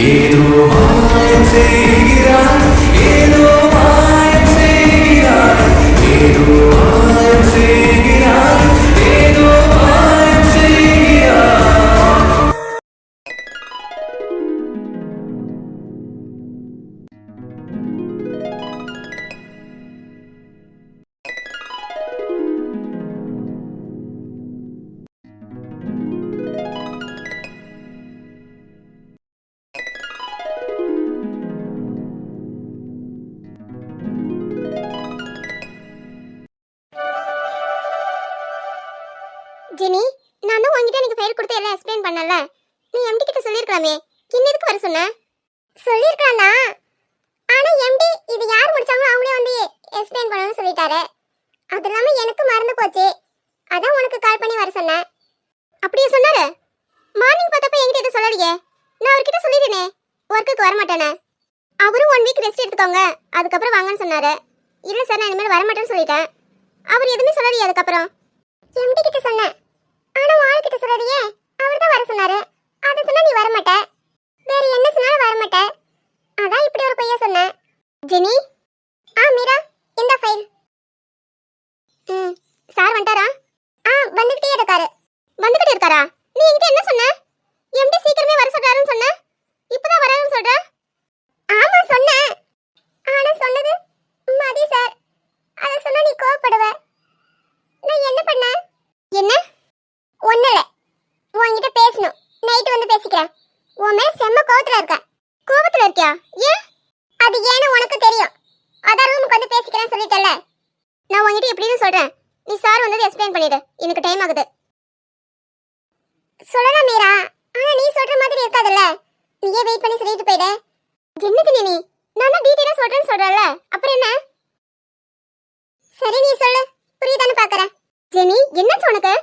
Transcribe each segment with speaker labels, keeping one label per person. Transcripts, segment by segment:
Speaker 1: ஏதோ மாயம் செய்கிறாய், ஏதோ மாயம் செய்கிறாய், ஏதோ மாயம் செய்கிறாய், ஏதோ மாயம் செய்கிறாய்.
Speaker 2: ஜெனி, நான் தான் உங்ககிட்ட எனக்கு ஃபைல் கொடுத்து எல்லாம் எக்ஸ்பிளைன் பண்ணல. நீ எம்டி கிட்ட சொல்லிருக்கலாமே. கிண்ண எதுக்கு வர சொன்ன? சொல்லிருக்கலாம்டா. ஆனா எம்டி இது யார் முடிச்சாங்களோ அவங்களே வந்து எக்ஸ்பிளைன் பண்ணணும்னு சொல்லிட்டாரு. அது இல்லாம எனக்கு மறந்து போச்சு. அதான் உனக்கு கால் பண்ணி வர சொன்னேன். அப்படியே சொன்னாரு? மார்னிங் பார்த்தப்ப என்கிட்ட எதுவும் சொல்லலையே. நான் அவர்கிட்ட சொல்லிட்டேனே ஒர்க்குக்கு வர மாட்டேனே. அவரும் 1 வீக் ரெஸ்ட் எடுத்துக்கோங்க, அதுக்கப்புறம் வாங்கன்னு சொன்னாரு. இல்ல சார், நான் இனிமேல் வர மாட்டேன்னு சொல்லிட்டேன். அவர் எதுவுமே சொல்லலையே. அதுக்கப்புறம் எம்டி கிட்ட சொன்னேன். ஆனா ஆளுகிட்ட சொல்லலையே. அவர் தான் வர சொன்னாரு. அதை சொன்னா நீ வர மாட்ட, வேற என்ன சொன்னாலும் வர மாட்ட. அதான் இப்படி ஒரு பையன் சொன்னேன். ஜெனி, மீரா, இந்த ஃபைல். சார் வந்துட்டாரா? வந்துகிட்டே இருக்காரு. வந்துகிட்டே இருக்காரா? நீ என்கிட்ட என்ன சொன்ன? எம்டி சீக்கிரமே வர சொல்றாருன்னு சொன்ன. இப்பதான் வராருன்னு சொல்ற? ஆமா சொன்னேன். ஆனா சொன்னது மதி சார். அதை சொன்னா நீ கோவப்படுவ. நான் என்ன பண்ணேன்? என்ன? ஒண்ணுல உன்கிட்ட பேசணும். நைட்டு வந்து பேசிக்கிறேன். உன் மேல செம்ம கோவத்துல இருக்க. கோவத்துல இருக்கியா? ஏன்? அது ஏன்னு உனக்கு தெரியும். அதான் ரூமுக்கு வந்து பேசிக்கிறேன்னு சொல்லிட்டல. நான் உன்கிட்ட எப்படின்னு சொல்றேன். நீ சார் வந்தது எக்ஸ்பிளைன் பண்ணிடு. எனக்கு டைம் ஆகுது. சொல்லலாம் மீரா, ஆனா நீ சொல்ற மாதிரி இருக்காதுல்ல. நீயே வெயிட் பண்ணி சொல்லிட்டு போயிடு. என்னது நீ? நான் தான் டீடைலா சொல்றேன்னு சொல்றல, அப்புறம் என்ன? சரி நீ சொல்லு, புரியுதான்னு பாக்குறேன். ஜெனி, என்னாச்சு உனக்கு?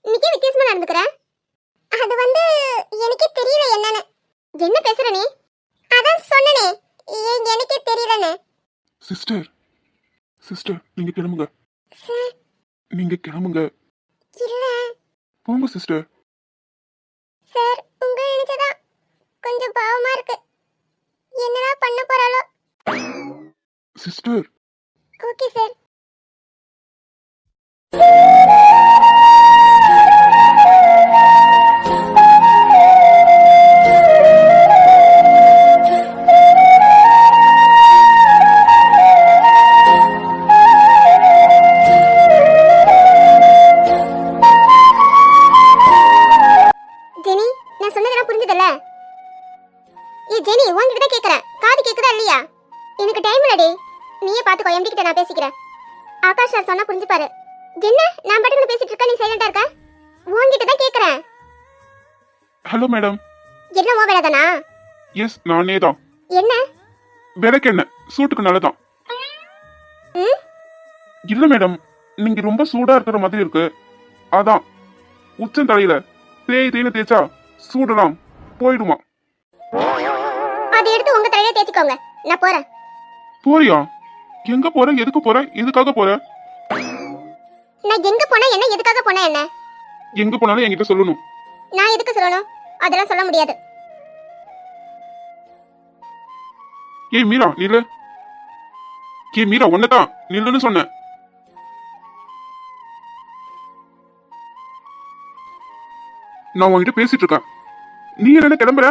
Speaker 2: இன்னைக்கே வித்தியாசமா நடந்துக்கிற. அது வந்து எனக்கே தெரியல என்னன்னு. என்ன பேசுற நீ? அதான் சொன்னனே எனக்கே தெரியலன்னு.
Speaker 3: சிஸ்டர், சிஸ்டர், நீங்க கிளம்புங்க. நீங்க கிளம்புங்க.
Speaker 2: இல்ல
Speaker 3: போங்க சிஸ்டர்.
Speaker 2: சார், உங்க நினைச்சதா கொஞ்சம் பாவமா இருக்கு. என்னடா பண்ண போறாளோ?
Speaker 3: சிஸ்டர்.
Speaker 2: Okay sir. ஜெனி, நான் சொன்னதெல்லாம் புரிஞ்சுதல்ல? ஜெனி, உன்கிட்ட தான் கேக்குறேன். காது கேக்குதா இல்லையா? எனக்கு டைம் இல்லடி. நீயே பாத்துக்கோ. எம்டி கிட்ட நான் பேசிக்கிறேன். ஆகாஷ் சார் சொன்னா புரிஞ்சுப்பாரு. என்ன நான் பாட்டுக்கு பேசிட்டு இருக்க, நீ சைலண்டா இருக்க? உன்கிட்ட தான் கேக்குறேன்.
Speaker 3: Hello madam.
Speaker 2: என்ன உன் வேலை தானா?
Speaker 3: எஸ், நானே தான்.
Speaker 2: என்ன
Speaker 3: விலைக்கு என்ன சூட்டுக்கு நல்லதான். இல்ல மேடம், நீங்க ரொம்ப சூடா இருக்கிற மாதிரி இருக்கு. அதான் உச்சம் தலையில தேய்னு தேய்ச்சா சூடலாம் போயிடுமா?
Speaker 2: அதை எடுத்து உங்க தலையில தேய்ச்சிக்கோங்க. நான் போறேன்.
Speaker 3: போறியா? எங்க போற? எதுக்கு போற? எதுக்காக போற?
Speaker 2: நான் எங்க போனா என்ன, எதுக்காக போனா என்ன?
Speaker 3: எங்க போனாலும் என்கிட்ட சொல்லணும்.
Speaker 2: நான் எதுக்கு சொல்லணும்? அதெல்லாம் சொல்ல முடியாது.
Speaker 3: ஏய் மீரா, நில்லு. ஏய் மீரா, ஒன்னதான் நில்லுன்னு சொன்னேன். நான் உன்கிட்ட பேசிட்டு இருக்கேன். நீ என்ன கிளம்புற?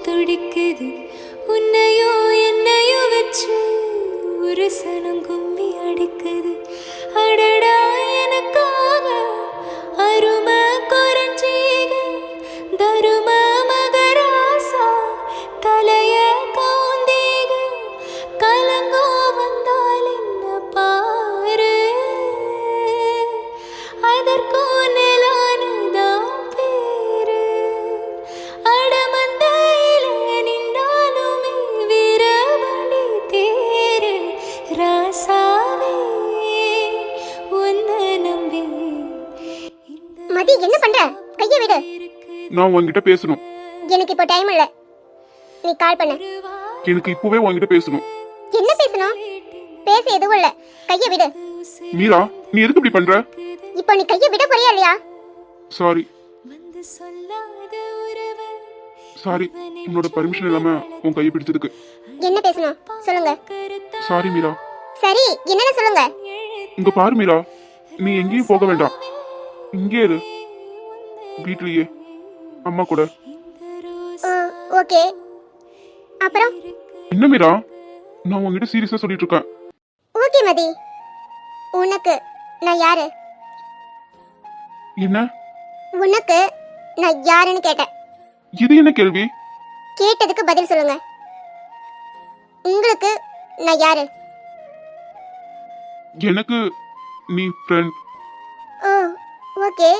Speaker 4: துடிக்குது உன்னையோ என்னையோ வச்சு ஒரு சனம் கும்மி அடிக்குது. அடடா எனக்காக அருமை குறைஞ்சீக தரும மகராசா தலைய காந்தீக கலங்கோ வந்தால் என்ன பாரு அதற்கோ நிலானதான் பேரு. அடமந்தையில நின்றாலுமே வீரமணி தேரு ராசாவே உன்னை நம்பி.
Speaker 2: மதி, என்ன பண்ற? கைய விடு.
Speaker 3: நான் உன்கிட்ட பேசணும்.
Speaker 2: எனக்கு இப்போ டைம் இல்ல. நீ கால் பண்ணு.
Speaker 3: எனக்கு இப்பவே உன்கிட்ட பேசணும்.
Speaker 2: என்ன பேசணும்? பேச எதுவும் இல்ல. கைய விடு.
Speaker 3: மீரா, நீ எதுக்கு இப்படி பண்ற?
Speaker 2: இப்போ நீ கைய விட போறியா இல்லையா?
Speaker 3: சாரி
Speaker 4: வந்து சொல்லாத உறவு
Speaker 3: சாரி உன்னோட பர்மிஷன் இல்லாம உன் கையை பிடிச்சதுக்கு.
Speaker 2: என்ன பேசணும் சொல்லுங்க.
Speaker 3: சாரி மீரா.
Speaker 2: சரி என்னன்னு சொல்லுங்க.
Speaker 3: இங்க பாரு மீரா, நீ எங்கேயும் போக வேண்டாம், இங்கே இரு, வீட்லயே அம்மா கூட.
Speaker 2: ஓகே அப்புறம்
Speaker 3: என்ன மீரா, நான் உங்ககிட்ட சீரியஸா சொல்லிட்டு இருக்கேன்.
Speaker 2: ஓகே மதி, உனக்கு நான் யாரு?
Speaker 3: என்ன?
Speaker 2: உனக்கு நான் யாருன்னு கேட்டேன்.
Speaker 3: இது என்ன கேள்வி?
Speaker 2: கேட்டதுக்கு பதில் சொல்லுங்க. உங்களுக்கு நான் யாரு?
Speaker 3: எனக்கு நீ ஃப்ரெண்ட்.
Speaker 2: ஓ ஓகே,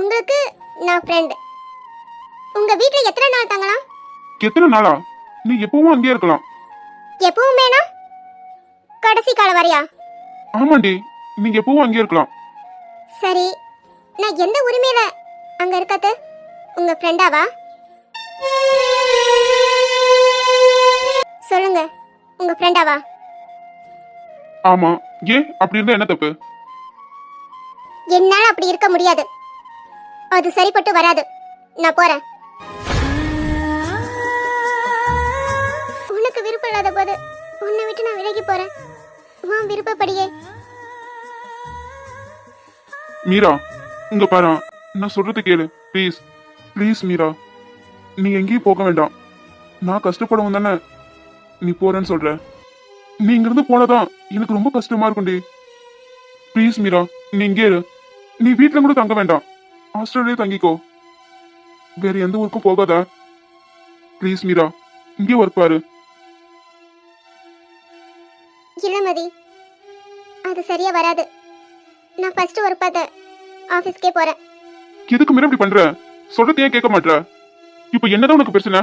Speaker 2: உங்களுக்கு நான் ஃப்ரெண்ட். உங்க வீட்ல எத்தனை நாள் தங்கலாம்?
Speaker 3: எத்தனை நாளா? நீ எப்பவும் அங்கேயே இருக்கலாம்.
Speaker 2: எப்பவுமேனா? கடைசி காலம் வரையா?
Speaker 3: ஆமாண்டி, நீங்க எப்பவும் அங்கேயே இருக்கலாம்.
Speaker 2: சரி, நான் எந்த உரிமையில அங்க இருக்கது? உங்க ஃப்ரெண்டாவா? சொல்லுங்க, உங்க ஃப்ரெண்டாவா?
Speaker 3: ஆமா, ஏன் அப்படி இருந்தா என்ன தப்பு?
Speaker 2: என்னால அப்படி இருக்க முடியாது, அது சரிப்பட்டு வராது. நான் போறேன். உனக்கு விருப்பம் இல்லாத போது உன்னை விட்டு நான் விலகி போறேன். உன் விருப்பப்படியே.
Speaker 3: மீரா, இங்க பாரு, நான் சொல்றது கேளு ப்ளீஸ். ப்ளீஸ் மீரா, நீ எங்கேயும் போக வேண்டாம். நான் கஷ்டப்படுவோம் தானே நீ போறேன்னு சொல்ற. நீ இங்கிருந்து போனதான் எனக்கு ரொம்ப கஷ்டமா இருக்கும்டி. ப்ளீஸ் மீரா, நீ இங்கே இரு. நீ வீட்டுல கூட தங்க வேண்டாம், ஹாஸ்டல்லே தங்கிக்கோ. வேற எந்த ஊருக்கும் போகாத. ப்ளீஸ் மீரா, இங்கே ஒர்க் பாரு.
Speaker 2: இல்ல மதி, அது சரியா வராது. நான் ஃபர்ஸ்ட் ஒரு பார்த்த ஆபீஸ்க்கே போறேன்.
Speaker 3: எதுக்கு மீரா இப்படி பண்ற? சொல்றது ஏன் கேட்க மாட்ற? இப்ப என்னதான் உனக்கு பிரச்சனை?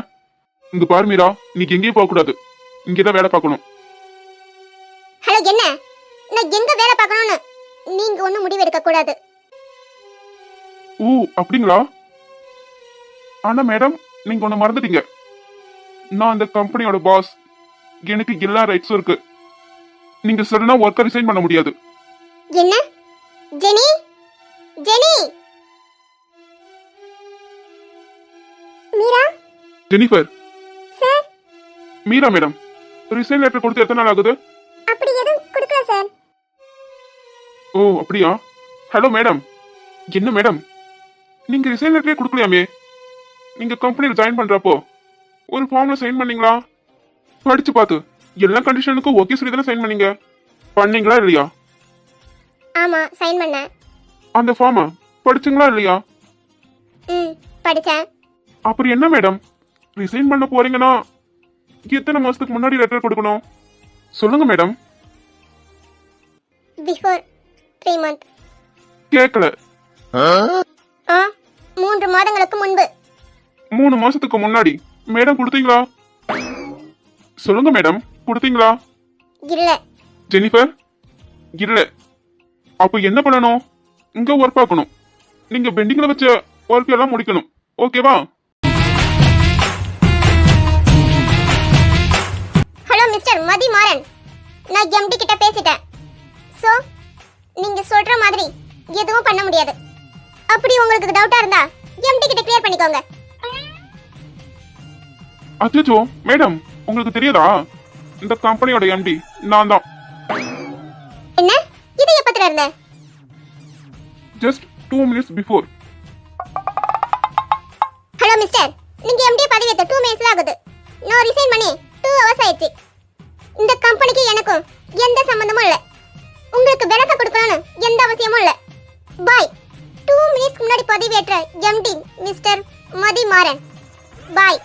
Speaker 3: இங்க பாரு மீரா, நீ எங்கேயும் போக கூடாது, இங்கதான் வேலை பார்க்கணும்.
Speaker 2: ஹலோ, என்ன? நான் எங்க வேலை பார்க்கணும்னு நீங்க ஒண்ணும் முடிவு எடுக்க கூடாது.
Speaker 3: ஓ அப்படிங்களா? ஆனா மேடம், நீங்க ஒண்ணு மறந்துட்டீங்க. நான் அந்த கம்பெனியோட பாஸ், எனக்கு எல்லா ரைட்ஸும் இருக்கு. நீங்க சடனா ஒர்க்கை ரிசைன் பண்ண முடியாது.
Speaker 2: என்ன? Jenny, Jenny, Meera,
Speaker 3: Jennifer.
Speaker 2: Sir.
Speaker 3: Meera madam, resign letter கொடுத்து எத்தனை நாள் ஆகுது?
Speaker 2: அப்படி எதுவும் கொடுக்கல சார்.
Speaker 3: ஓ அப்படியா? Hello madam. என்ன மேடம், நீங்க ரிசைன் லெட்டரே கொடுக்கலையாமே? நீங்க கம்பெனியில் ஜாயின் பண்றப்போ ஒரு ஃபார்ம்ல சைன் பண்ணீங்களா? படிச்சு பார்த்து எல்லா கண்டிஷனுக்கும் ஓகே சொல்லி தானே சைன் பண்ணீங்க. பண்ணீங்களா இல்லையா?
Speaker 2: ஆமா, சைன் பண்ணேன்.
Speaker 3: அந்த ஃபார்மை படிச்சுங்களா இல்லையா?
Speaker 2: படிச்சேன்.
Speaker 3: அப்புறம் என்ன மேடம், ரிசைன் பண்ண போறீங்கன்னா எத்தனை மாசத்துக்கு முன்னாடி லெட்டர் கொடுக்கணும் சொல்லுங்க மேடம்.
Speaker 2: Before 3 months.
Speaker 3: கேட்கல.
Speaker 2: 3 மாதங்களுக்கு முன்பு.
Speaker 3: 3 மாசத்துக்கு முன்னாடி மேடம் கொடுத்தீங்களா? சொல்லுங்க மேடம், கொடுத்தீங்களா?
Speaker 2: இல்ல.
Speaker 3: ஜெனிஃபர், இல்ல. அப்ப என்ன பண்ணணும்? இங்க ஒர்க் பார்க்கணும். நீங்க பெண்டிங்ல வச்ச ஒர்க் எல்லாம் முடிக்கணும். ஓகேவா?
Speaker 2: ஹலோ மிஸ்டர் மதி மாறன், நான் எம்டி கிட்ட பேசிட்டேன். சோ நீங்க சொல்ற மாதிரி எதுவும் பண்ண முடியாது. அப்படி உங்களுக்கு டவுட்டா இருந்தா எம்டி கிட்ட கிளியர் பண்ணிக்கோங்க.
Speaker 3: அச்சோ மேடம், உங்களுக்கு தெரியாதா? இந்த கம்பெனியோட எம்டி நான் தான்.
Speaker 2: என்ன? இது எப்பத்துல இருந்த?
Speaker 3: Just 2 minutes before.
Speaker 2: Hello mister, நீங்க எம்டி பதவி ஏத்த 2 minutes ஆகுது. நான் ரிசைன் பண்ணி 2 hours ஆயிடுச்சு. இந்த கம்பெனிக்கு எனக்கும் எந்த சம்பந்தமும் இல்ல. உங்களுக்கு விலக்க கொடுக்கணும்னு எந்த அவசியமும் இல்ல. பாய். 2 minutes முன்னாடி பதவி ஏற்ற எம்டி மிஸ்டர் மதி மாறன். பாய்.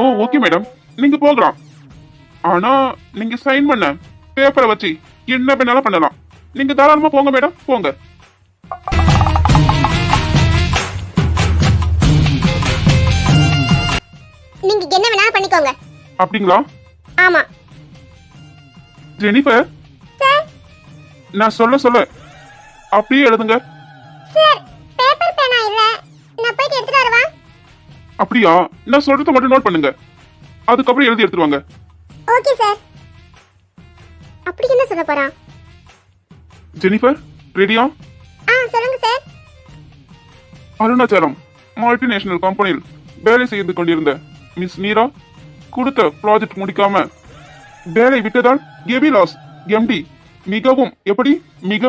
Speaker 3: ஓ ஓகே மேடம், நீங்க போகலாம். ஆனா நீங்க சைன் பண்ண பேப்பரை வச்சு என்ன வேணாலும் பண்ணலாம். நீங்க தாராளமா போங்க மேடம், போங்க.
Speaker 2: நீங்க என்ன வேணாலும் பண்ணிக்கோங்க.
Speaker 3: அப்படிங்களா?
Speaker 2: ஆமா.
Speaker 3: Jennifer,
Speaker 2: sir.
Speaker 3: நான் சொல்ல அப்படியே எழுதுங்க.
Speaker 2: சார், பேப்பர் பேனா இல்ல. நான் போய் எடுத்துட்டு வரவா?
Speaker 3: அப்படியா? நான் சொல்றத மட்டும் நோட் பண்ணுங்க, அதுக்கப்புறம் எழுதி எடுத்துட்டு வாங்க.
Speaker 2: Okay sir. அப்படி என்ன சொல்ல போறான்?
Speaker 3: ஜெனிஃபர், ரெடியா?
Speaker 2: சொல்லுங்க சார்.
Speaker 3: அருணாச்சலம் மல்டிநேஷனல் கம்பெனியில் வேலை செய்து கொண்டிருந்த மிஸ் மீரா கொடுத்த ப்ராஜெக்ட் முடிக்காம வேலை விட்டதால் கெபிலாஸ் எம்டி மிகவும்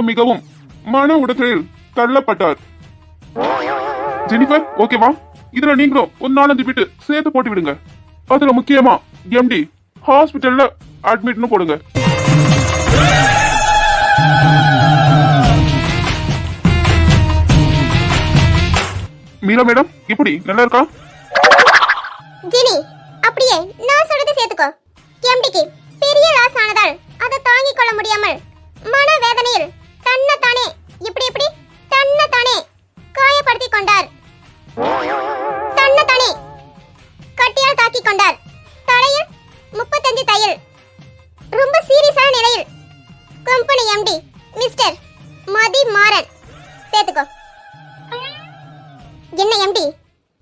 Speaker 3: மிகவும் மன உடைச்சலில் தள்ளப்பட்டார். ஜெனிஃபர், ஓகேவா? இதுல நீங்களும் ஒரு 4-5 பிட்டு சேர்த்து போட்டு விடுங்க. அதுல முக்கியமா எம்டி ஹாஸ்பிட்டல்ல அட்மிட்னு போடுங்க. மீரா மேடம், இப்படி நல்லா இருக்கா?
Speaker 2: ஜெனி, அப்படியே நான் சொல்றதை சேர்த்துக்கோ. எம்டிக்கு பெரிய லாஸ் ஆனதால் அதை தாங்கிக் கொள்ள முடியாமல் மனவேதனையில் தன்னைத்தானே தன்னைத்தானே காயப்படுத்திக் கொண்டார். தன்னைத்தானே கட்டியால் தாக்கிக் கொண்டார். தலையில் 35 தையல். ரொம்ப சீரியஸான நிலையில் கம்பெனி எம்டி மிஸ்டர் மதிமாறன் சேர்த்துக்கோ. என்ன எம்டி,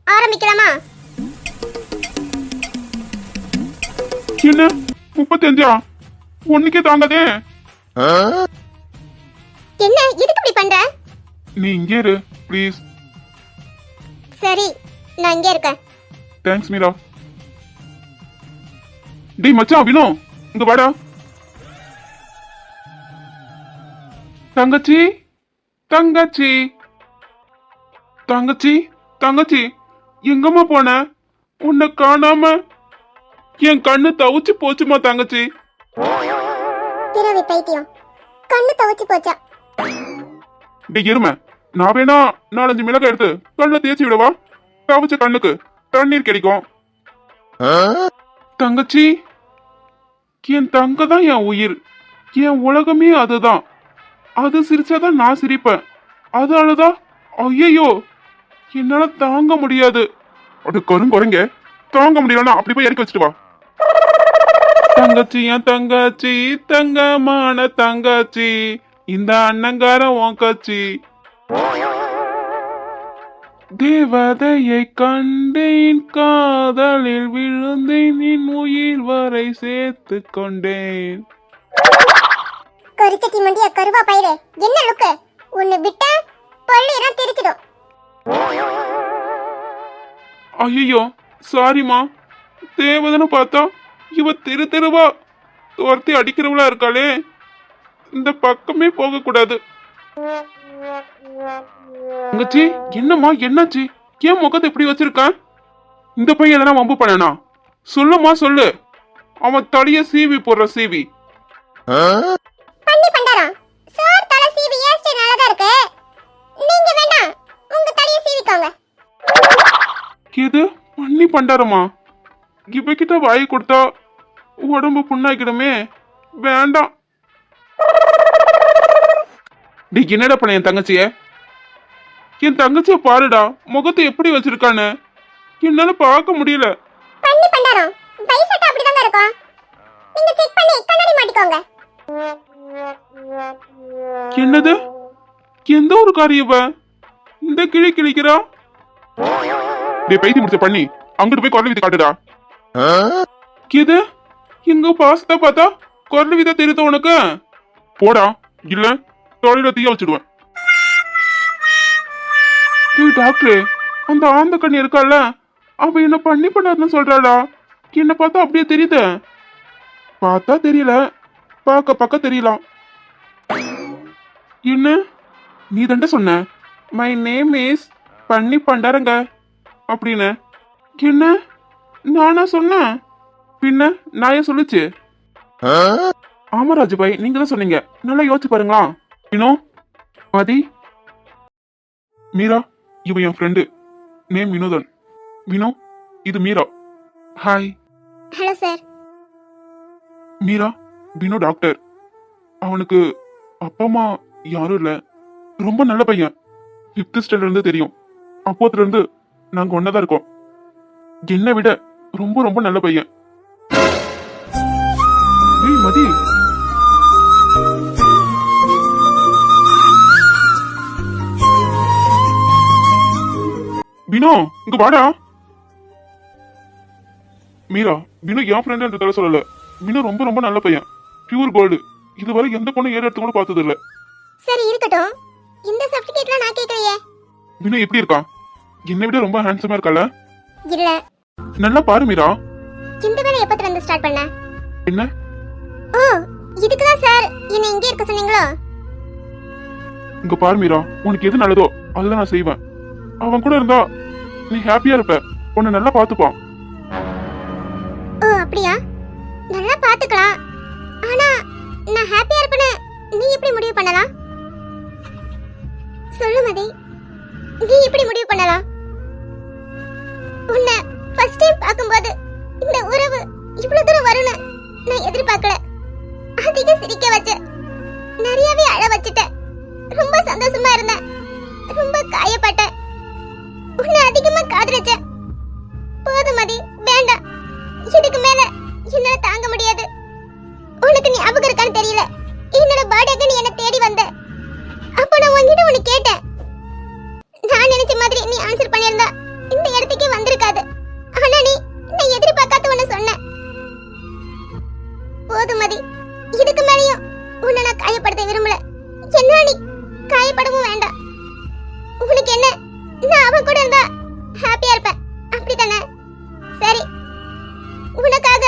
Speaker 2: ஆரம்பிக்கலாமா?
Speaker 3: என்ன 35? ஒண்ணுக்கே தாங்காதே.
Speaker 2: என்ன எதுக்கு இப்படி பண்ற?
Speaker 3: நீ இங்கே இரு ப்ளீஸ்.
Speaker 2: சரி, நான் இங்கே இருக்கேன்.
Speaker 3: தேங்க்ஸ் மீரா. டேய் மச்சான் வினோ, இங்க வாடா. தங்கச்சி தங்கச்சி தங்கச்சி தங்கச்சி எங்கம்மா போன? உன்னை காணாம என் கண்ணு தவிச்சு போச்சுமா தங்கச்சி.
Speaker 2: பிறவி பைத்தியம், கண்ணு தவிச்சு போச்சா?
Speaker 3: டேய் எருமை, நான் வேணா 4-5 மிளகாய் எடுத்து கண்ணை தேய்ச்சி விடவா? தவிச்ச கண்ணுக்கு தண்ணீர் கிடைக்கும். தங்கச்சி, என் தங்க தான் என் உயிர், என் உலகமே அதுதான். அது சிரிச்சாதான் நான் சிரிப்பேன், அது அழுதா ஐயோ என்னால தாங்க முடியாது. அது கருங்குறங்க, தாங்க முடியலன்னா அப்படி போய் இறக்கி வச்சுட்டு வா. தங்கச்சி என் தங்கச்சி, தங்கமான தங்கச்சி, இந்த அண்ணங்கார உன் கட்சி. தேவதையை கண்டேன், காதலில் விழுந்தேன், என் உயிர் வரை சேர்த்து கொண்டேன்.
Speaker 2: கரிச்சட்டி மண்டிய கருவா பயிரே, என்ன லுக்கு? உன்னை விட்ட பல்லு எல்லாம் தெரிச்சிடும்.
Speaker 3: ஐயோ சாரிமா, தேவதனை பார்த்தா இவ தெருவா துரத்தி அடிக்கிறவளா இருக்காளே, இந்த பக்கமே போக கூடாது. தங்கச்சி என்னம்மா, என்னாச்சு? ஏன் முகத்தை எப்படி வச்சிருக்கான்? இந்த பையன் எதனா வம்பு பண்ணனா? சொல்லுமா சொல்லு. அவன் தலைய சீவி போடுற சீவி.
Speaker 2: பண்ணி பண்டாரம் சார் தலை சீவி ஏஸ்டே நல்லதா இருக்கு. நீங்க வேணா உங்க தலைய சீவிக்கோங்க.
Speaker 3: இது பண்ணி பண்டாரமா? இவகிட்ட வாய் கொடுத்தா உடம்பு புண்ணாக்கிடுமே, வேண்டாம். டே என்னடா பண்ண என் தங்கச்சிய? என் தங்கச்சிய பாருடா, முகத்தை எப்படி வச்சிருக்கானு என்னால பார்க்க முடியல.
Speaker 2: பண்ணி பண்டாரம் பைசட்டா அப்படிதாங்க இருக்கும். நீங்க செக் பண்ணி கண்ணாடி மாட்டிக்கோங்க.
Speaker 3: என்னது? எந்த ஒரு காரியவ இந்த கிளி கிளிக்கிறா? டே பைத்தி முடிச்ச பண்ணி அங்கிட்டு போய் குரல் விதி காட்டுடா. இது எங்க பாசத்தை பார்த்தா குரல் வித தெரியுது உனக்கு? போடா, இல்ல தொழில தீய வச்சிடுவேன். டாக்டரு, அந்த ஆந்த கண்ணி இருக்கால, அவ என்ன பண்ணி பண்ணாதுன்னு சொல்றாளா? என்ன பார்த்தா அப்படியே தெரியுது. பார்த்தா தெரியல, பார்க்க தெரியலாம். என்ன நீ தண்ட சொன்ன மை நேம் இஸ் பண்ணி பண்டாரங்க அப்படின்னு? என்ன நானா சொன்னேன்? பின்ன நான் ஏன் சொல்லுச்சு? ஆமா ராஜுபாய், நீங்க தான் சொன்னீங்க. நல்லா யோசிச்சு பாருங்களா. வினோ, மதி, மீரா, இவ என் ஃப்ரெண்டு, நேம் வினோதன். வினோ, இது Meera. Hi.
Speaker 2: Hello sir.
Speaker 3: Meera, Vino doctor. அவனுக்கு அப்பா அம்மா யாரும் இல்ல. ரொம்ப நல்ல பையன். 5th ஸ்டாண்டர்ட்ல இருந்து தெரியும். அப்போத்துல இருந்து நாங்க ஒன்னதான் இருக்கோம். என்னை விட ரொம்ப ரொம்ப நல்ல பையன். ஏய் மதி, வினோ இங்க வாடா. மீரா, வினோ என் ஃப்ரெண்ட் தர சொல்லல. வினோ ரொம்ப ரொம்ப நல்ல பையன், பியூர் கோல்டு. இதுவரை எந்த பொண்ணு ஏற எடுத்து கூட பார்த்தது இல்ல.
Speaker 2: சரி இருக்கட்டும், இந்த சர்டிபிகேட்லாம் நான் கேட்கலையே.
Speaker 3: மீனா எப்படி இருக்கா? என்னை விட ரொம்ப ஹேண்ட்ஸமா இருக்கல.
Speaker 2: இல்ல,
Speaker 3: நல்லா பாரு மீரா.
Speaker 2: இந்த வேலை எப்பத்துல இருந்து ஸ்டார்ட் பண்ண?
Speaker 3: என்ன?
Speaker 2: ஓ, இதுக்கு தான் சார் என்ன இங்கே இருக்க சொன்னீங்களோ?
Speaker 3: இங்க பாரு மீரா, உனக்கு எது நல்லதோ அதுதான் நான் செய்வேன். அவன் கூட இருந்தா நீ ஹாப்பியா இருப்ப. உன்னை நல்லா பாத்துப்பான்.
Speaker 2: ஓ அப்படியா? நல்லா பாத்துக்கலாம். ஆனா நான் ஹாப்பியா இருப்பேன்னு நீ எப்படி முடிவு பண்ணலாம்? சொல்லு மதி, நீ எப்படி முடிவு பண்ணலாம்? உன்னை ஃபர்ஸ்ட் டைம் பாக்கும்போது இந்த உறவு இவ்வளவு தூரம் வரும்னு நான் எதிர்பார்க்கல. அதிக சிரிக்க வச்ச, நிறையவே அழ வச்சுட்டேன். ரொம்ப சந்தோஷமா இருந்தேன், ரொம்ப காயப்பட்டேன். உன்னை அதிகமா காதலிச்சேன். போதும் மதி, வேண்டாம். இதுக்கு மேல என்னால தாங்க முடியாது. உனக்கு ஞாபகம் இருக்கான்னு தெரியல, என்னோட பர்த்டேக்கு நீ என்ன தேடி வந்த. அப்ப நான் உன்கிட்ட ஒன்னு கேட்டேன். நான் நினைச்ச மாதிரி நீ ஆன்சர் பண்ணியிருந்தா இந்த இடத்துக்கே வந்திருக்காது. ஆனா நீ நான் எதிர்பார்க்காத ஒன்னு சொன்ன. போதும் மதி, இதுக்கு மேலயும் உன்னை நான் காயப்படுத்த விரும்பல. என்ன நீ காயப்படவும் வேண்டாம். உனக்கு என்ன, நான் அவன் கூட இருந்தா ஹாப்பியா இருப்பேன், அப்படித்தானே? சரி, உனக்காக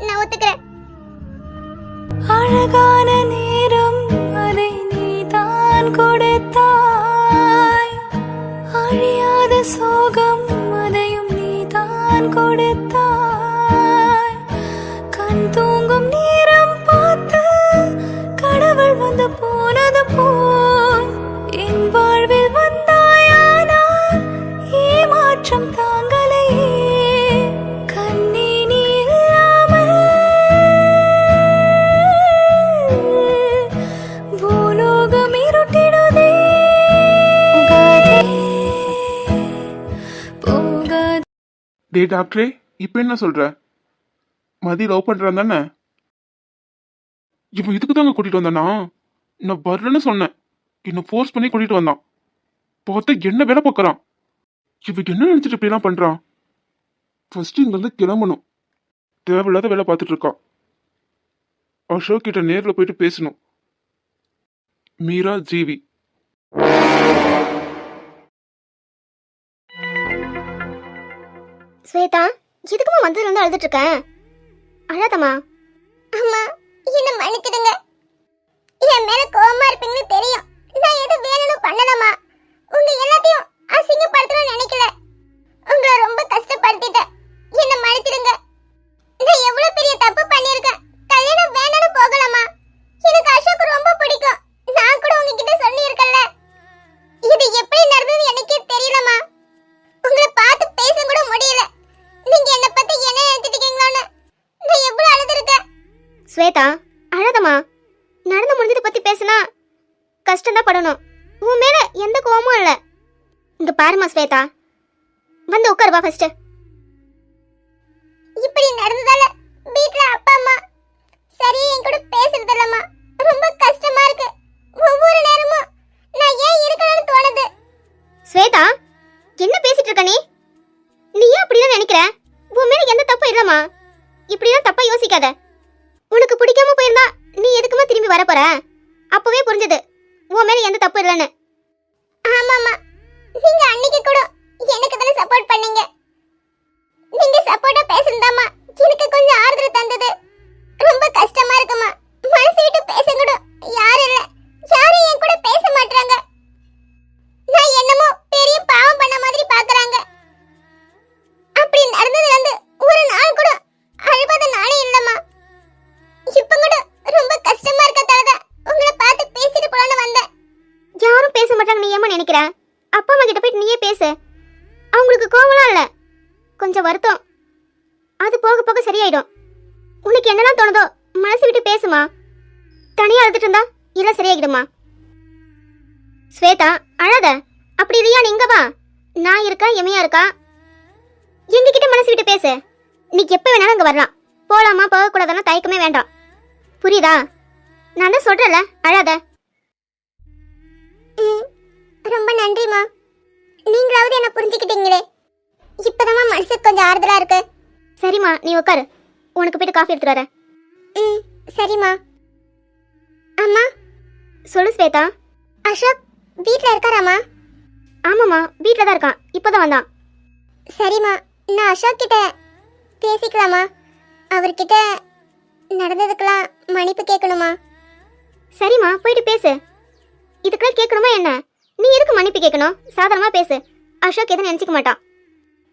Speaker 2: நான் ஒத்துக்கிறேன்.
Speaker 4: அழகான நேரம் அதை நீதான் கொடுத்தாய், அழியாத சோகம் அதையும் நீதான் கொடுத்தாய். கண் தூங்கும் நேரம் பார்த்து கடவுள் வந்து போனது போல் என் வாழ்வில் வந்தாயானால் ஏமாற்றம் தாங்கலையே. கண்ணே நீ இல்லாமல் பூலோகம் இருட்டிடுதே. போகாதே.
Speaker 3: டே டாக்டரே, இப்ப என்ன சொல்ற? மதி லவ் பண்றான் தானே? இவன் இதுக்கு தாங்க கூட்டிட்டு வந்தானா? நான் வரலன்னு சொன்னேன், என்ன ஃபோர்ஸ் பண்ணி கூட்டிட்டு வந்தான். பார்த்தா என்ன வேலை பார்க்கறான். இவன் என்ன நினைச்சிட்டு இப்படி எல்லாம் பண்றான்? ஃபர்ஸ்ட் இங்க இருந்து கிளம்பணும். தேவையில்லாத வேலை பார்த்துட்டு இருக்கான். அசோக் கிட்ட நேர்ல போயிட்டு பேசணும். மீரா ஜீவி.
Speaker 2: ஸ்வேதா, எதுக்குமா வந்ததுல இருந்து அழுதுட்டு இருக்கேன்? அழாதம்மா. அம்மா, என்ன மன்னிச்சிடுங்க. என் மேல கோவமா இருப்பீங்கன்னு தெரியும். நான் எது வேணும்னு பண்ணலமா. உங்க எல்லாத்தையும் அசிங்கப்படுத்தணும்னு நினைக்கல. உங்களை ரொம்ப கஷ்டப்படுத்திட்டேன். என்ன மன்னிச்சிடுங்க. நான் எவ்வளவு பெரிய தப்பு பண்ணிருக்கேன். கல்யாணம் வேணும்னு போகலாமா? எனக்கு அசோக் ரொம்ப பிடிக்கும். நான் கூட உங்ககிட்ட சொல்லியிருக்கேன்ல. இது எப்படி நடந்ததுன்னு எனக்கே தெரியலமா. உங்களை பார்த்து பேச கூட முடியல. நீங்க என்ன பத்தி என்ன நினைச்சிட்டு இருக்கீங்களோன்னு நான் எவ்வளவு அழுதுருக்கேன். ஸ்வேதா, அழாதம்மா. நடந்து முடிஞ்சதை பத்தி பேசினா கஷ்டம் தான் படணும். உன் மேல எந்த கோவமும் இல்ல. இங்க பாருமா ஸ்வேதா, வந்து உட்காருவா ஃபர்ஸ்ட். இப்படி நடந்ததால வீட்ல அப்பா அம்மா சரி என் கூட பேசுறது இல்லம்மா. ரொம்ப கஷ்டமா இருக்கு. ஒவ்வொரு நேரமும் நான் ஏன் இருக்கணும்னு தோணுது. ஸ்வேதா, என்ன பேசிட்டு இருக்க நீ? நீ ஏன் அப்படிதான் நினைக்கிற? உன் மேல எந்த தப்பும் இல்லம்மா. இப்படிதான் தப்பா யோசிக்காத. உனக்கு பிடிக்காம போயிருந்தா நீ எதுக்குமா திரும்பி வர போற? அப்பவே புரிஞ்சது உன் மேல எந்த தப்பு இல்லைன்னு. ஆமாமா, நீங்க அன்னைக்கு கூட எனக்கு தானே சப்போர்ட் பண்ணீங்க. நீங்க சப்போர்ட்டா பேசுனதாமா எனக்கு கொஞ்சம் ஆறுதல் தந்தது. ரொம்ப கஷ்டமா இருக்குமா. மனசு விட்டு பேச கூட யாரும் இல்ல. யாரும் என் கூட பேச மாட்டாங்க. நான் என்னமோ பெரிய பாவம் பண்ண மாதிரி பாக்குறாங்க. அப்படி நடந்ததுல இருந்து ஒரு நாள் கூட அழுவாத நாளே இல்லம்மா. இப்ப கூட ரொம்ப கஷ்டமா இருக்கதால உங்களை பார்த்து பேசிட்டு போலான்னு வந்தேன். யாரும் பேச மாட்டாங்க நீ ஏமா நினைக்கிற? அப்பா அம்மா கிட்ட போயிட்டு நீயே பேசு. அவங்களுக்கு கோவம்லாம் இல்ல, கொஞ்சம் வருத்தம். அது போக போக சரியாயிடும். உனக்கு என்னதான் தோணுதோ மனசு விட்டு பேசுமா. தனியா அழுதுட்டு இருந்தா இல்ல சரியாகிடுமா. ஸ்வேதா, அழாத. அப்படி இல்லையா நீங்க வா, நான் இருக்கா, எமையா இருக்கா. எங்ககிட்ட மனசு விட்டு பேசு. நீ எப்ப வேணாலும் அங்க வரலாம். போலாமா போக கூடாதுன்னா தயக்கமே வேண்டாம். புரியுதா? நான் தான் சொல்றேன்ல, அழாத. ரொம்ப நன்றிமா. நீங்களாவது என்ன புரிஞ்சுக்கிட்டீங்களே. இப்பதான் மனசுக்கு கொஞ்சம் ஆறுதலா இருக்கு. சரிம்மா, நீ உட்காரு. உனக்கு போயிட்டு காஃபி எடுத்துட்டு வரேன். சரிம்மா. அம்மா. சொல்லு ஸ்வேதா. அசோக் வீட்ல இருக்காராமா? ஆமாம்மா, வீட்டில் தான் இருக்கான். இப்போதான் வந்தான். சரிம்மா, நான் அசோக் கிட்ட பேசிக்கலாமா? அவர்கிட்ட நடந்ததுக்கெல்லாம் மன்னிப்பு கேட்கணுமா? சரிம்மா, போயிட்டு பேசு. இதுக்கெல்லாம் கேட்கணுமா என்ன? நீ எதுக்கு மன்னிப்பு கேட்கணும்? சாதாரணமா பேசு. அசோக் எதுவும் நினைச்சுக்க மாட்டான்.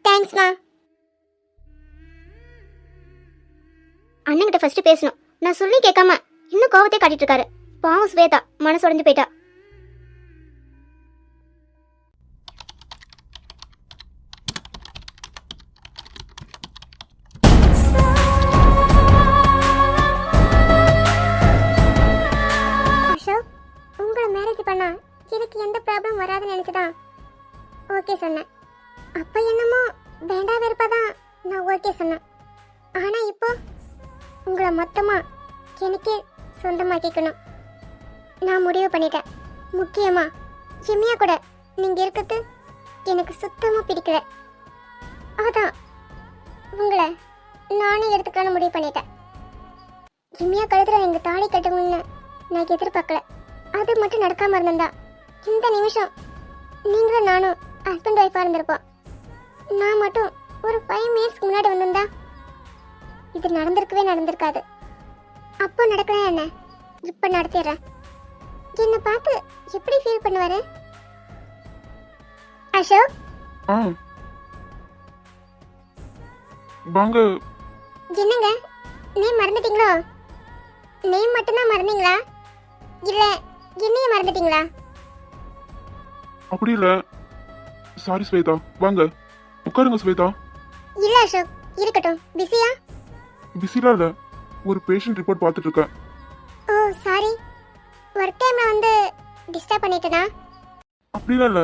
Speaker 2: தேங்க்ஸ்மா. அண்ணன்கிட்ட ஃபர்ஸ்ட் பேசணும். நான் சொல்லி கேட்காம இன்னும் கோவத்தை காட்டிட்டு இருக்காரு. பாவம் ஸ்வேதா மனசு உடைஞ்சு போயிட்டா. அசோக், உங்களை மேரேஜ் பண்ணா எனக்கு எந்த ப்ராப்ளம் வராதுன்னு நினைச்சுதான் ஓகே சொன்னேன். அப்ப என்னமோ வேண்டா வெறுப்பாதான் நான் ஓகே சொன்னேன். ஆனா இப்போ உங்களை மொத்தமா எனக்கே சொந்தமாக்கிக்கணும் நான் முடிவு பண்ணிட்டேன். முக்கியமா ஜிம்மியா கூட நீங்க இருக்கிறது எனக்கு சுத்தமா பிடிக்கல. அதான் உங்களை நானே எடுத்துக்கலாம்னு முடிவு பண்ணிட்டேன். ஜிம்மியா கழுத்துல நீங்க தாலி கட்டணும்னு நான் எதிர்பார்க்கல. அது மட்டும் நடக்காம இருந்திருந்தா இந்த நிமிஷம் நீங்களும் நானும் ஹஸ்பண்ட் ஒய்ஃபா இருந்திருப்போம். நான் மட்டும் ஒரு 5 மினிட்ஸ்க்கு முன்னாடி வந்திருந்தா இது நடந்திருக்காது. அப்போ நடக்கலாம் என்ன, இப்ப நடத்திடுறேன். என்னை பார்த்து எப்படி ஃபீல் பண்ணுவாரு அசோக்?
Speaker 3: ஆ வாங்க.
Speaker 2: என்னங்க நேம் மறந்துட்டீங்களோ? நேம் மட்டும்தான் மறந்தீங்களா இல்ல என்னைய மறந்துட்டீங்களா?
Speaker 3: அப்படி இல்ல. சாரி ஸ்வேதா, வாங்க உட்காருங்க ஸ்வேதா.
Speaker 2: இல்ல அசோக், இருக்கட்டும். பிஸியா?
Speaker 3: பிஸிலாம் இல்ல, ஒரு பேஷண்ட் ரிப்போர்ட் பார்த்துட்டு இருக்கேன்.
Speaker 2: ஓ சாரி, ஒர்க் டைம்ல வந்து டிஸ்டர்ப் பண்ணிட்டேனா?
Speaker 3: அப்படிலாம் இல்ல.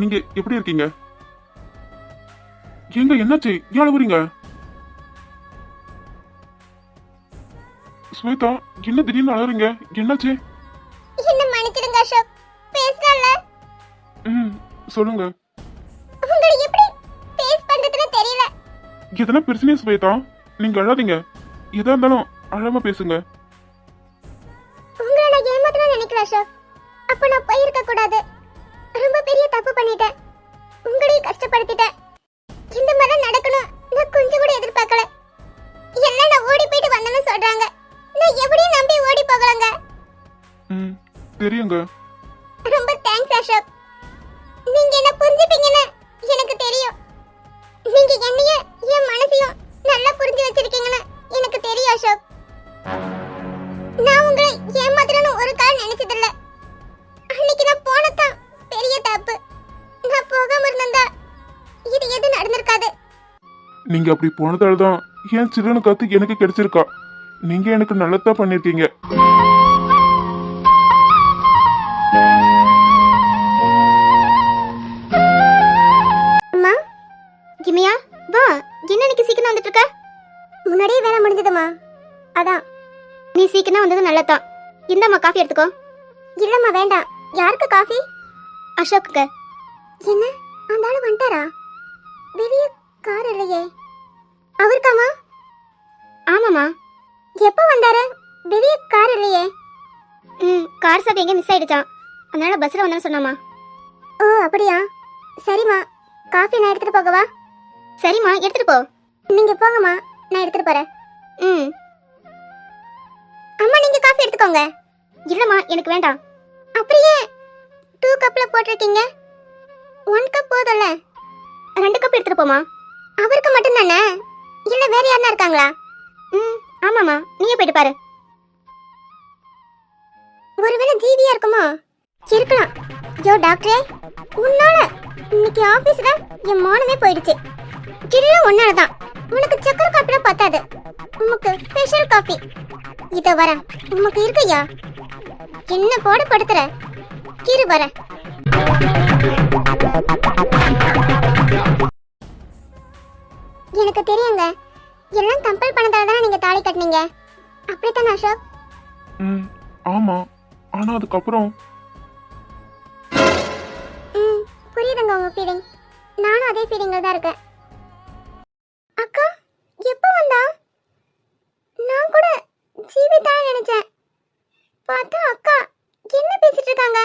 Speaker 3: நீங்க எப்படி இருக்கீங்க? எங்க என்னாச்சு? ஏன் அழுவுறீங்க? ஸ்வேதா, என்ன திடீர்னு அழுறீங்க? என்னாச்சு?
Speaker 2: என்ன மன்னிச்சிடுங்க அசோக், பேசல.
Speaker 3: சொல்லுங்க.
Speaker 2: உங்களை எப்படி ஃபேஸ் பண்றதுன்னு தெரியல.
Speaker 3: எதனா பிரச்சனையா ஸ்வேதா? நீங்க அழாதீங்க. எதா இருந்தாலும் அழாம பேசுங்க.
Speaker 2: உங்களை நான் ஏமாத்தணும்னு நினைக்கல அசோக். அப்ப நான் போயிருக்க கூடாது. ரொம்ப பெரிய தப்பு பண்ணிட்டேன். உங்களையும் கஷ்டப்படுத்திட்டேன். இந்த மாதிரி நடக்கணும் நான் கொஞ்சம் கூட எதிர்பார்க்கல. எல்லாம் நான் ஓடி போயிட்டு வந்தேன்னு சொல்றாங்க. நான் எப்படியும் நம்பி ஓடி போகலங்க.
Speaker 3: தெரியுங்க.
Speaker 2: ரொம்ப தேங்க்ஸ் அசோக். நீங்க என்ன புரிஞ்சுப்பீங்கன்னு எனக்கு தெரியும். நீங்க என்னைய என் மனசையும் நல்லா புரிஞ்சு வச்சிருக்கீங்கன்னு எனக்கு தெரியும் அசோக். நான் உங்களை ஏமாத்தணும்னு ஒரு காலம் நினைச்சதில்ல. அன்னைக்கு நான் போனதான் பெரிய தப்பு. நான் போகாம இருந்தா இது எது நடந்திருக்காது.
Speaker 3: நீங்க அப்படி போனதால தான் என் சில்லுன்னு கத்து எனக்கு கிடைச்சிருக்கா. நீங்க எனக்கு நல்லதா பண்ணிருக்கீங்க.
Speaker 2: அம்மா, கிமியா வா. என்ன இன்னைக்கு சீக்கிரம் வந்துட்டு இருக்க? முன்னாடியே வேலை முடிஞ்சதுமா, அதான். நீ சீக்கிரம் வந்தது நல்லதான். இந்தம்மா காஃபி எடுத்துக்கோ. இல்லம்மா வேண்டாம். யாருக்கு காஃபி? அசோக்குக்கு. என்ன அந்த ஆளு வந்துட்டாரா? வெளியே கார் இல்லையே. அவருக்காமா? ஆமாம்மா. எப்போ வந்தாரு? வெளியே கார் இல்லையே. கார் சாவி எங்கே மிஸ் ஆயிடுச்சான், அதனால பஸ்ல வந்தேன்னு சொன்னாமா. ஓ அப்படியா? சரிம்மா, காஃபி நான் எடுத்துட்டு போகவா? சரிம்மா, எடுத்துட்டு போ. நீங்க போங்கம்மா, நான் எடுத்துட்டு போறேன். அம்மா நீங்க காஃபி எடுத்துக்கோங்க. இல்லம்மா எனக்கு வேண்டாம். அப்படியே 2 கப்ல போட்டிருக்கீங்க. 1 கப் போதும்ல. 2 கப் எடுத்துட்டு போமா. அவருக்கு மட்டும் தானே, இல்ல வேற யாரா இருக்காங்களா? ஆமாம்மா, நீயே போயிட்டு பாரு. ஒருவேளை ஜீவியா இருக்குமா? இருக்கலாம். யோ டாக்டரே, உன்னால இன்னைக்கு ஆபீஸ்ல என் மானமே போயிடுச்சு. கில்ல ஒன்னாலதான். உனக்கு சக்கரை காப்பில பத்தாது, உனக்கு ஸ்பெஷல் காஃபி. இத வர உனக்கு இருக்கையா? என்ன போட படுத்துற? கிரு வர. எனக்கு தெரியுங்க, எல்லாம் கம்பல் பண்ணதால தான் நீங்க தாலி கட்டினீங்க. அப்படித்தானே அசோக்?
Speaker 3: ஆமா, ஆனா அதுக்கப்புறம்
Speaker 2: புரியுதுங்க உங்க ஃபீலிங். நானும் அதே ஃபீலிங்ல தான் இருக்கேன். அக்கா எப்போ வந்தா? நான் கூட ஜீவிதா நினைச்சேன். பார்த்தா அக்கா என்ன பேசிட்டு இருக்காங்க?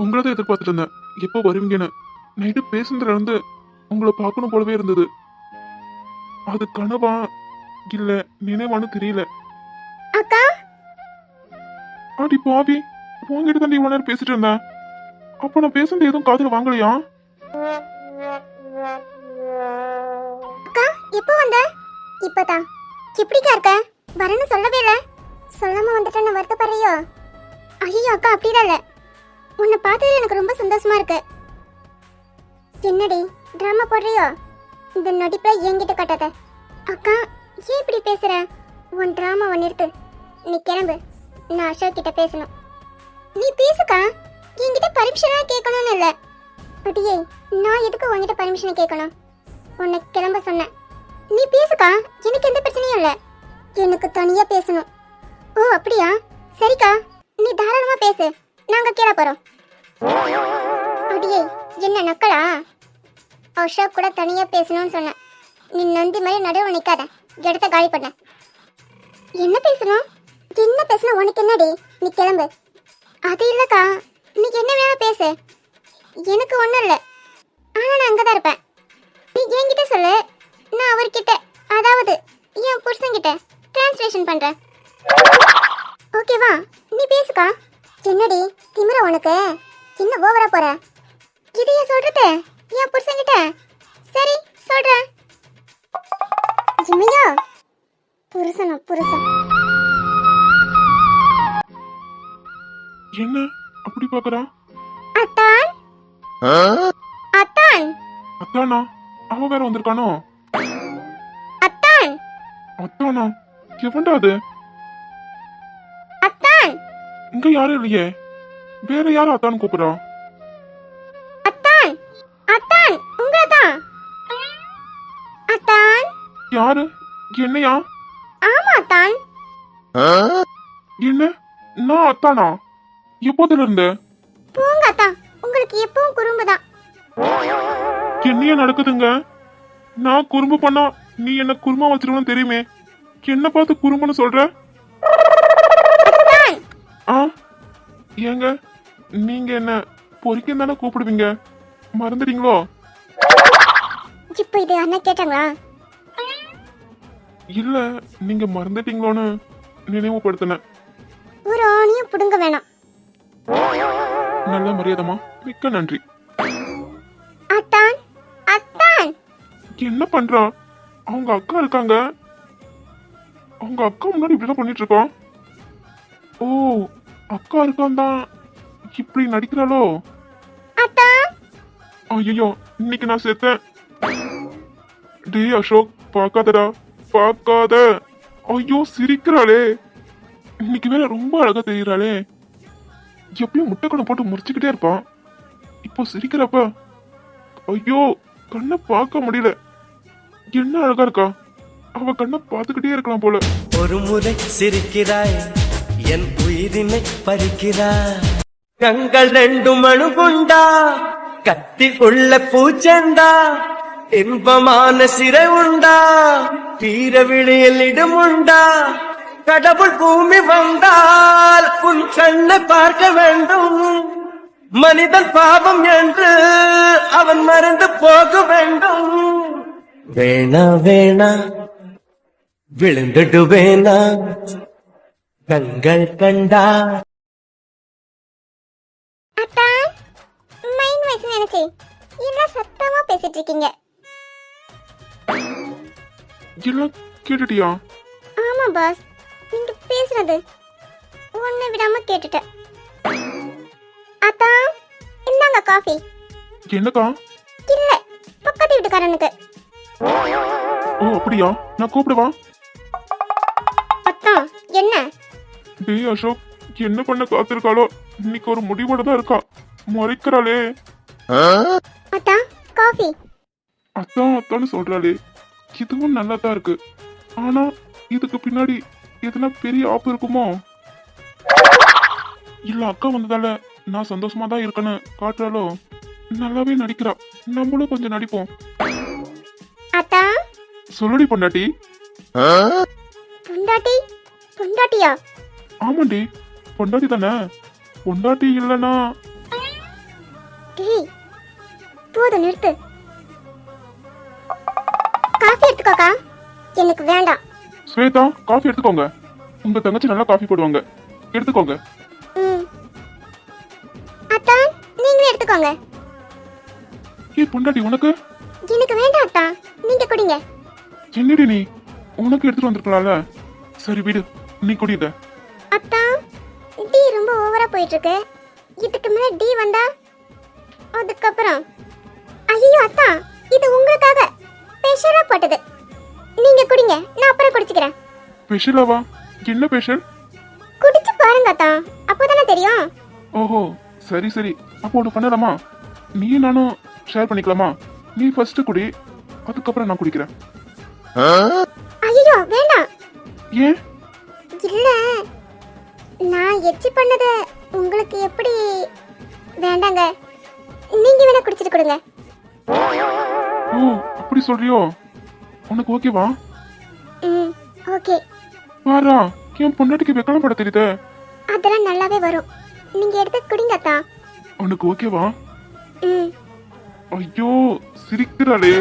Speaker 3: உங்களை தான் எதிர்பார்த்துட்டு இருந்தேன், எப்போ வருவீங்கன்னு. நைட்டு பேசுனதுல இருந்து உங்களை பார்க்கணும் போலவே இருந்தது. அது கனவா இல்ல நினைவான்னு தெரியல.
Speaker 2: அக்கா
Speaker 3: ஆடி பாவி, உங்ககிட்ட தான் இவ்வளவு நேரம் பேசிட்டு இருந்தேன். அப்ப நான் பேசுனது எதுவும் காதுல வாங்கலையா?
Speaker 2: அக்கா எப்போ வந்த? இப்பதான். எப்படிக்கா இருக்க? வரேன்னு சொல்லவே இல்ல. சொல்லாம வந்துட்டேன்னு வருத்தப்படுறியோ? ஐயோ அக்கா அப்படிதான் இல்ல. உன்னை பார்த்தது எனக்கு ரொம்ப சந்தோஷமா இருக்கு. என்னடி டிராமா போடுறியோ? இந்த நடிப்புல என்கிட்ட கட்டாத. அக்கா ஏன் இப்படி பேசுற? உன் டிராமாவை நிறுத்து. நீ கிளம்பு, நான் அசோக் கிட்ட பேசணும். நீ பேசுக்கா, என்கிட்ட பர்மிஷனா கேட்கணும்னு இல்ல. அடியே, நான் எதுக்கு உன்கிட்ட பர்மிஷனை கேட்கணும்? உன்னை கிளம்ப சொன்னேன். நீ பேசுக்கா, எனக்கு எந்த பிரச்சனையும் இல்ல. எனக்கு தனியா பேசணும். ஓ அப்படியா? சரிக்கா, நீ தாராளமா பேசு, நாங்க கீழே போறோம். அடியே என்ன நக்கலா? அசோக் கூட தனியா பேசணும்னு சொன்னேன். நீ நந்தி மாதிரி நடுவு நிக்காத, இடத்த காலி பண்ண. என்ன பேசணும்? என்ன பேசணும் உனக்கு என்னடி? நீ கிளம்பு. அது இல்லக்கா, நீ என்ன வேணா பேசு, எனக்கு ஒண்ணும் இல்ல. ஆனா நான் அங்கதான் இருப்பேன். நீ என்கிட்ட சொல்லு, நான் அவர்கிட்ட, அதாவது என் புருஷன்கிட்ட டிரான்ஸ்லேஷன் பண்றேன். ஓகேவா? நீ பேசுக்கா. என்னடி திமிர உனக்கு? என்ன ஓவரா போற? இதைய சொல்றது என் புருஷன்கிட்ட? சரி சொல்றேன். ஜிம்மியா புருஷனா புருஷன்.
Speaker 3: என்ன அப்படி பாக்குறா?
Speaker 2: அத்தான் அத்தான்
Speaker 3: அத்தானா? அவன் வேற வந்திருக்கானோ?
Speaker 2: அத்தான்
Speaker 3: அத்தானா? எவன்டா அது?
Speaker 2: அத்தான்
Speaker 3: இங்க யாரும் இல்லையே, வேற யாரும் அத்தான்னு கூப்பிடுறா?
Speaker 2: அத்தான் அத்தான் உங்களதான். அத்தான்.
Speaker 3: யாரு? என்னையா?
Speaker 2: ஆமா அத்தான்.
Speaker 3: என்ன? நான் அத்தானா? எப்போதுல இருந்து?
Speaker 2: போங்க அத்தான், உங்களுக்கு எப்பவும் குறும்புதான்.
Speaker 3: என்னைய நடக்குதுங்க? நான் குறும்பு பண்ணா நீ என்ன குறும்பா வச்சிருவனு தெரியுமே, என்ன பார்த்து குறும்புன்னு சொல்ற?
Speaker 2: அத்தான்
Speaker 3: ஆ ஏங்க, நீங்க என்ன பொறிக்கும் தானே கூப்பிடுவீங்க, மறந்துட்டீங்களோ?
Speaker 2: இப்போ இது அண்ணா கேட்டாங்களா?
Speaker 3: இல்ல, நீங்க மறந்துட்டீங்களோன்னு நினைவுபடுத்தினேன்.
Speaker 2: ஒரு ஆணியும் புடுங்க வேணாம்.
Speaker 3: நல்ல மரியாதைமா, மிக்க நன்றி.
Speaker 2: அத்தான் அத்தான்
Speaker 3: என்ன பண்றா? அவங்க அக்கா இருக்காங்க, அவங்க அக்கா முன்னாடி இப்படிதான் பண்ணிட்டு இருக்கோம். ஓ, அக்கா இருக்கான் தான் இப்படி நடிக்கிறாளோ?
Speaker 2: அத்தான்.
Speaker 3: ஐயோ, இன்னைக்கு நான் செத்தேன். டேய் அசோக், பார்க்காதடா, பார்க்காத. ஐயோ சிரிக்கிறாளே, இன்னைக்கு வேற ரொம்ப அழகா தெரியுறாளே. எப்பயும் முட்டைக்கணம் போட்டு முறிச்சுக்கிட்டே இருப்பான், இப்போ சிரிக்கிறப்ப ஐயோ கண்ணை பார்க்க முடியல. என்ன அழகா இருக்கா, அவ கண்ணை பார்த்துக்கிட்டே இருக்கலாம் போல.
Speaker 1: ஒரு முறை சிரிக்கிறாய், என் உயிரினை பறிக்கிறாய். கண்கள் ரெண்டும் அணுகுண்டா, கத்தி உள்ள பூச்செண்டா, இன்பமான சிறை உண்டா, தீர விழியில் இடம் உண்டா. கடவுள் பூமி வந்தால் உன் கண்ணை பார்க்க வேண்டும். மனிதன் பாவம் என்று அவன் மறந்து போக வேண்டும். வேணா வேணா விழுந்துடுவேனா கண்கள் கண்டா.
Speaker 2: அத்தான் மைண்ட் வாய்ஸ் நினைச்சு என்ன சத்தமா பேசிட்டு இருக்கீங்க?
Speaker 3: எல்லாம் கேட்டுட்டியா?
Speaker 2: ஆமா பாஸ், நீங்க பேசுறது ஒண்ணு விடாம கேட்டுட்டேன். அத்தான் இந்தாங்க காஃபி.
Speaker 3: என்னக்கா?
Speaker 2: இல்ல, பக்கத்து வீட்டுக்காரனுக்கு.
Speaker 3: ஓ அப்படியா, நான் கூப்பிடுவா.
Speaker 2: அத்தான் என்ன?
Speaker 3: டேய் அசோக், என்ன பண்ண காத்திருக்காளோ, இன்னைக்கு ஒரு முடிவோட தான் இருக்கா, முறைக்கிறாளே.
Speaker 2: அத்தான் காஃபி.
Speaker 3: அத்தான் அத்தான்னு சொல்றாளே, இதுவும் நல்லா தான் இருக்கு. ஆனா இதுக்கு பின்னாடி எதுனா பெரிய ஆப்பு இருக்குமோ? இல்ல அக்கா வந்ததால நான் சந்தோஷமா தான் இருக்கேன்னு காட்டுறாளோ? நல்லாவே நடிக்கிறா, நம்மளும் கொஞ்சம் நடிப்போம்.
Speaker 2: அத்தான்
Speaker 3: சொல்லுடி பொண்டாட்டி.
Speaker 2: பொண்டாட்டி? பொண்டாட்டியா?
Speaker 3: ஆமாண்டி, பொண்டாட்டி தானே. பொண்டாட்டி இல்லைன்னா
Speaker 2: டேய் போதும் நிறுத்து. காஃபி எடுத்துக்கோக்கா. எனக்கு வேண்டாம்.
Speaker 3: ஸ்வேதா காஃபி எடுத்துக்கோங்க. உங்க தங்கச்சி நல்லா காஃபி போடுவாங்க, எடுத்துக்கோங்க.
Speaker 2: ம். அத்தா நீங்களே எடுத்துக்கோங்க.
Speaker 3: ஏ பொண்டாட்டி உனக்கு?
Speaker 2: எனக்கு வேண்டாம் அத்தா, நீங்க குடிங்க.
Speaker 3: என்னடி நீ உனக்கு எடுத்துட்டு வந்திருக்கலாம்ல. சரி விடு, நீ குடித.
Speaker 2: அத்தா டீ ரொம்ப ஓவரா போயிட்டு இருக்கு. இதுக்கு மேல டீ வந்தா அதுக்கப்புறம் ஐயோ அத்தா இது உங்களுக்காக ஸ்பெஷலா போட்டது. நீங்க குடிங்க, நான் அப்புறம் குடிச்சுக்கிறேன்.
Speaker 3: ஸ்பெஷலாவா? என்ன ஸ்பெஷல்?
Speaker 2: குடிச்சு பாருங்க அத்தா, அப்போதானே தெரியும்.
Speaker 3: ஓஹோ சரி சரி, அப்போ ஒன்று பண்ணலாமா? நீயும் நானும் ஷேர் பண்ணிக்கலாமா? நீ ஃபர்ஸ்ட் குடி, அதுக்கப்புறம் நான் குடிக்கிறேன்.
Speaker 2: ஐயோ வேண்டாம்.
Speaker 3: ஏன்?
Speaker 2: இல்ல நான் எச்சி பண்ணது உங்களுக்கு எப்படி வேண்டாங்க, நீங்க வேணா குடிச்சிட்டு கொடுங்க.
Speaker 3: ஓ அப்படி சொல்றியோ? உனக்கு ஓகேவா?
Speaker 2: ம் ஓகே.
Speaker 3: பாரா, என் பொண்டாட்டிக்கு வெக்கலாம் பட தெரியுதே.
Speaker 2: அதெல்லாம் நல்லாவே வரும், நீங்க எடுத்து குடிங்க அத்தா.
Speaker 3: உனக்கு ஓகேவா?
Speaker 2: ம்.
Speaker 3: ஐயோ சிரிக்கிறாளே.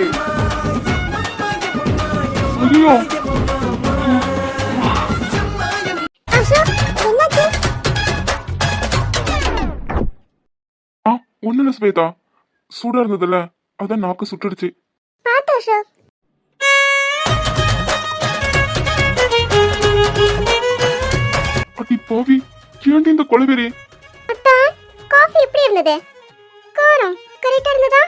Speaker 3: ஐயோ
Speaker 2: அசோக் என்னாச்சு?
Speaker 3: ஆ ஒண்ணு இல்ல ஸ்வேதா, சூடா இருந்ததுல அதான் நாக்கு சுட்டுடுச்சு.
Speaker 2: பாத்து அசோக்.
Speaker 3: அடி பாவி, ஏன்டி இந்த கொலவெறி?
Speaker 2: அத்தா காஃபி எப்படி இருந்தது? காரம் கரெக்டா இருந்ததா?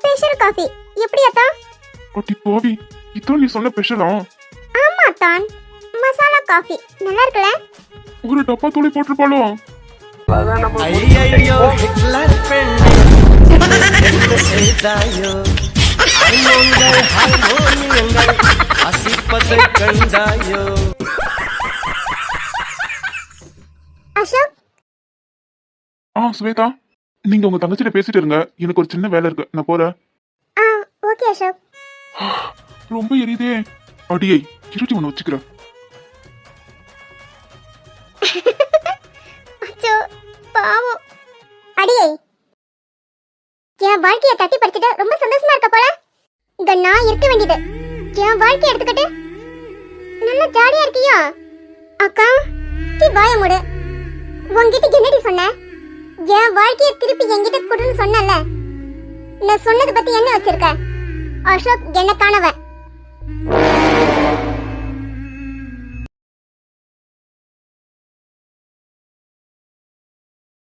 Speaker 2: ஸ்பெஷல் காஃபி எப்படி அத்தா?
Speaker 3: அடி பாவி, இதான் நீ சொன்ன ஸ்பெஷலா?
Speaker 2: ஆமா அத்தான், மசாலா காஃபி நல்லா இருக்குல்ல?
Speaker 3: ஒரு டப்பா தூளி போட்டிருப்பாளோ?
Speaker 1: ஐயையோ ஹிட்லர் பெண்ணே என்ன செய்தாயோ? ஹார்மோன்கள் ஹார்மோனியங்கள் அசிப்பதை கண்டாயோ?
Speaker 2: அசோக்
Speaker 3: ஆ ஸ்வேதா, நீங்க உங்க தங்கச்சிட்ட பேசிட்டு இருங்க, எனக்கு ஒரு சின்ன வேலை இருக்கு, நான் போறேன்.
Speaker 2: ஆ ஓகே அசோக்.
Speaker 3: ரொம்ப எரியுதே. அடியை இருட்டி ஒன்று வச்சுக்கிறேன்.
Speaker 2: அச்சோ பாவம். அடியே என் வாழ்க்கைய தட்டி பறிச்சுட்டு ரொம்ப சந்தோஷமா இருக்க போல. இங்க நான் இருக்க வேண்டியது, என் வாழ்க்கைய எடுத்துக்கிட்டு நல்லா ஜாலியா இருக்கியா? அக்கா நீ வாய மூடு. உன்கிட்ட என்னடி சொன்ன? என் வாழ்க்கைய திருப்பி என்கிட்ட கொடுன்னு சொன்னல. நான் சொன்னது பத்தி என்ன வச்சிருக்க? அசோக் என்ன காணவன்